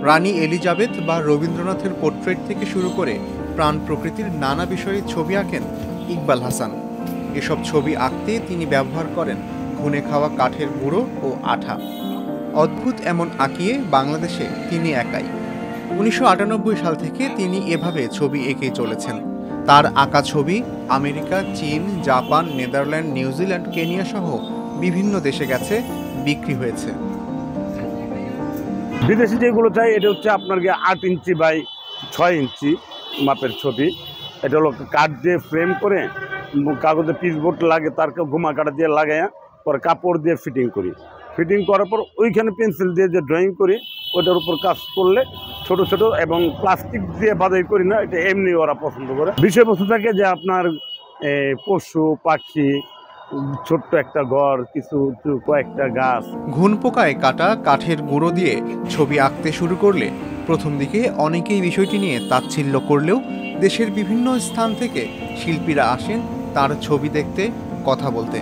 রানী Elizabeth বা রবীন্দ্রনাথের portrait থেকে শুরু করে প্রাণ প্রকৃতির নানা বিষয়ে ছবি আঁকেন ইকবাল হাসান। এসব ছবি আঁকতে তিনি ব্যবহার করেন ঘুনে খাওয়া কাঠের গুঁড়ো ও আঠা। অদ্ভুত এমন আঁকিয়ে বাংলাদেশে তিনি একাই। ১৯৯৮ সাল থেকে তিনি এভাবে ছবি এঁকেই চলেছেন। তার আঁকা ছবি আমেরিকা, চীন, জাপান, নেদারল্যান্ড, নিউজিল্যান্ড, কেনিয়া সহ বিভিন্ন দেশে গেছে, বিক্রি হয়েছে। বিদেশি যেগুলো চাই এটা হচ্ছে আপনার ৮ ইঞ্চি বাই ৬ ইঞ্চি মাপের ছবি। এটা হলো কাঠ দিয়ে ফ্রেম করে কাগজে পিসবোর্ড লাগে, তার ঘুমা কাটা দিয়ে লাগাইয়া পরে কাপড় দিয়ে ফিটিং করি। ফিটিং করার পর ওইখানে পেন্সিল দিয়ে যে ড্রয়িং করি ওইটার উপর কাজ করলে ছোট ছোট এবং প্লাস্টিক দিয়ে বাধাই করি না, এটা এমনি ওরা পছন্দ করে। বিষয়বস্তু থাকে যে আপনার পশু পাখি, ছোট্ট একটা ঘর, কিছু কয়েকটা গাছ। ঘুন পোকায় কাটা কাঠের গুঁড়ো দিয়ে ছবি আঁকতে শুরু করলে প্রথম দিকে অনেকেই বিষয়টি নিয়ে তাচ্ছিল্য করলেও দেশের বিভিন্ন স্থান থেকে শিল্পীরা আসেন তার ছবি দেখতে, কথা বলতে।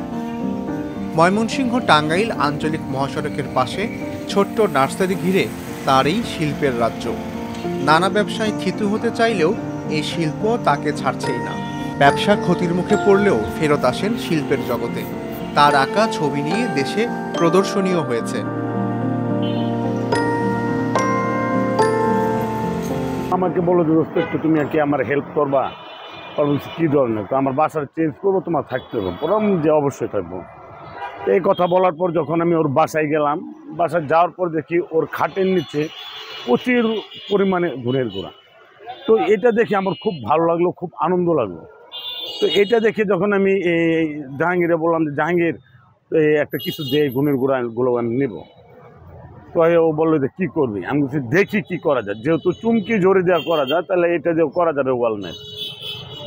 ময়মনসিংহ টাঙ্গাইল আঞ্চলিক মহাসড়কের পাশে ছোট্ট নার্সারি ঘিরে তার এই শিল্পের রাজ্য। নানা ব্যবসায় থিতু হতে চাইলেও এই শিল্প তাকে ছাড়ছেই না। ব্যবসা ক্ষতির মুখে পড়লেও ফেরত আসেন শিল্পের জগতে। তার আঁকা ছবি নিয়ে দেশে প্রদর্শনীয় হয়েছে। আমাকে বলো যে দোস্ত একটু তুমি কি আমার হেল্প করবা? বলছি কী ধরনের? তো আমার বাসার চেঞ্জ করবো, তোমার থাকতে হবে। বললাম যে অবশ্যই থাকবো। এই কথা বলার পর যখন আমি ওর বাসায় গেলাম, বাসায় যাওয়ার পর দেখি ওর খাটের নিচে প্রচুর পরিমাণে ঘুনের গোড়া। তো এটা দেখে আমার খুব ভালো লাগলো, খুব আনন্দ লাগলো। তো এটা দেখে যখন আমি জাহাঙ্গীরে বললাম যে জাহাঙ্গীর একটা কিছু দিয়ে ঘুনের গোড়াগুলো আমি নেব, তো ও বললো যে কী করবি? আমি বলছি দেখি কী করা যায়, যেহেতু চুমকি জোরে দেওয়া করা যায় তাহলে এটা দিয়ে করা যাবে ওয়ালমেট।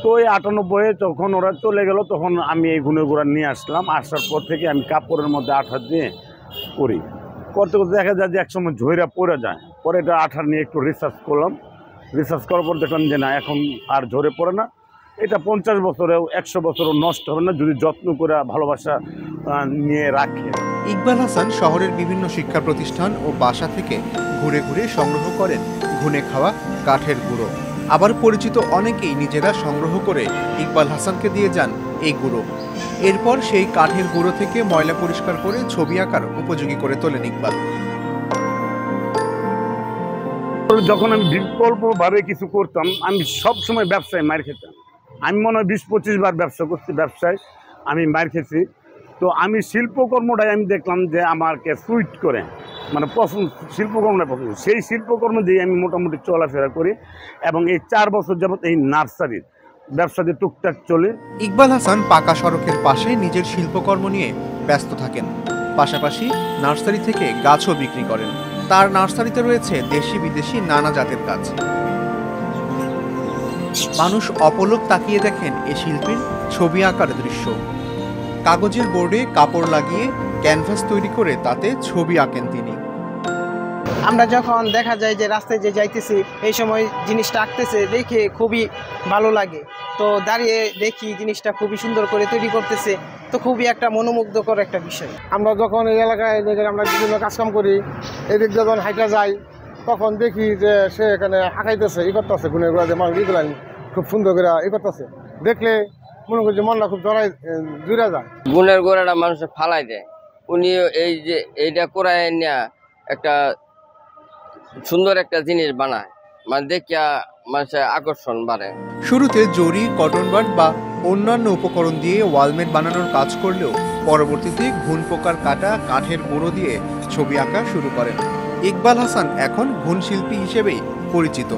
তো এই ৯৮-এ যখন ওরা চলে গেল তখন আমি এই ঘুনের গোড়া নিয়ে আসলাম। আসার পর থেকে আমি কাপড়ের মধ্যে আঠা দিয়ে করি, করতে করতে দেখা যায় যে একসময় ঝইরা পড়ে যায়। পরে এটা আঠা নিয়ে একটু রিসার্চ করলাম, রিসার্চ করার পর দেখলাম যে না, এখন আর ঝরে পড়ে না। এটা ৫০ বছরেও ১০০ বছরও নষ্ট হবে না যদি যত্ন করে ভালোবাসা নিয়ে রাখে। ইকবাল হাসান শহরের বিভিন্ন শিক্ষা প্রতিষ্ঠান ও বাসা থেকে ঘুরে ঘুরে সংগ্রহ করেন ঘুনে খাওয়া কাঠের গুঁড়ো। আবার পরিচিত অনেকেই নিজেরা সংগ্রহ করে ইকবাল হাসানকে দিয়ে যান এই গুঁড়ো। এরপর সেই কাঠের গুঁড়ো থেকে ময়লা পরিষ্কার করে ছবি আঁকার উপযোগী করে তোলেন ইকবাল। যখন আমি বিকল্পভাবে কিছু করতাম, আমি সব সময় ব্যবসায় মার খেতাম। আমি মনে হয় ২০-২৫ বার ব্যবসা করছি, ব্যবসায় আমি মার খেয়েছি। তো আমি শিল্পকর্মটাই আমি দেখলাম যে আমাকে সুইট করে, মানে পছন্দ, শিল্পকর্মটা পছন্দ। সেই শিল্পকর্ম দিয়ে আমি মোটামুটি চলাফেরা করি এবং এই ৪ বছর যাবৎ এই নার্সারির ব্যবসাতে টুকটাক চলে। ইকবাল হাসান পাকা সড়কের পাশে নিজের শিল্পকর্ম নিয়ে ব্যস্ত থাকেন, পাশাপাশি নার্সারি থেকে গাছও বিক্রি করেন। তার নার্সারিতে রয়েছে দেশি বিদেশি নানা জাতের গাছ। মানুষ অপলক তাকিয়ে দেখেন এ শিল্পীর ছবি আঁকার দৃশ্য। কাগজের বোর্ডে কাপড় লাগিয়ে ক্যানভাস তৈরি করে তাতে ছবি আঁকেন তিনি। আমরা যখন দেখা যায় যে রাস্তায় যে যাইতেছি এই সময় জিনিসটা আঁকতেছে দেখে খুবই ভালো লাগে। তো দাঁড়িয়ে দেখি জিনিসটা খুবই সুন্দর করে তৈরি করতেছে, তো খুবই একটা মনোমুগ্ধকর একটা বিষয়। আমরা যখন এই এলাকায় আমরা বিভিন্ন কাজকাম করি, এদিক যখন হাইটা যাই তখন দেখি যে সে এখানে আঁকাইতেছে, করতেছে গুণের গোড়া দিয়ে মানুষ এগুলো খুব সুন্দর করে করতেছে। দেখলে মনে করি যে মনটা খুব জুড়ে যায়। গুণের গোড়াটা মানুষের ফালাই দেয়, উনি এই যে এইটা করায় নিয়ে একটা সুন্দর একটা জিনিস বানায়, মানে দেখিয়া মানুষের আকর্ষণ বাড়ে। শুরুতে জরি, কটন বাড বা অন্যান্য উপকরণ দিয়ে ওয়ালমেট বানানোর কাজ করলেও পরবর্তীতে ঘুন পোকার কাটা কাঠের গুঁড়ো দিয়ে ছবি আঁকা শুরু করেন। ইকবাল হাসান এখন ঘুন শিল্পী হিসেবেই পরিচিত।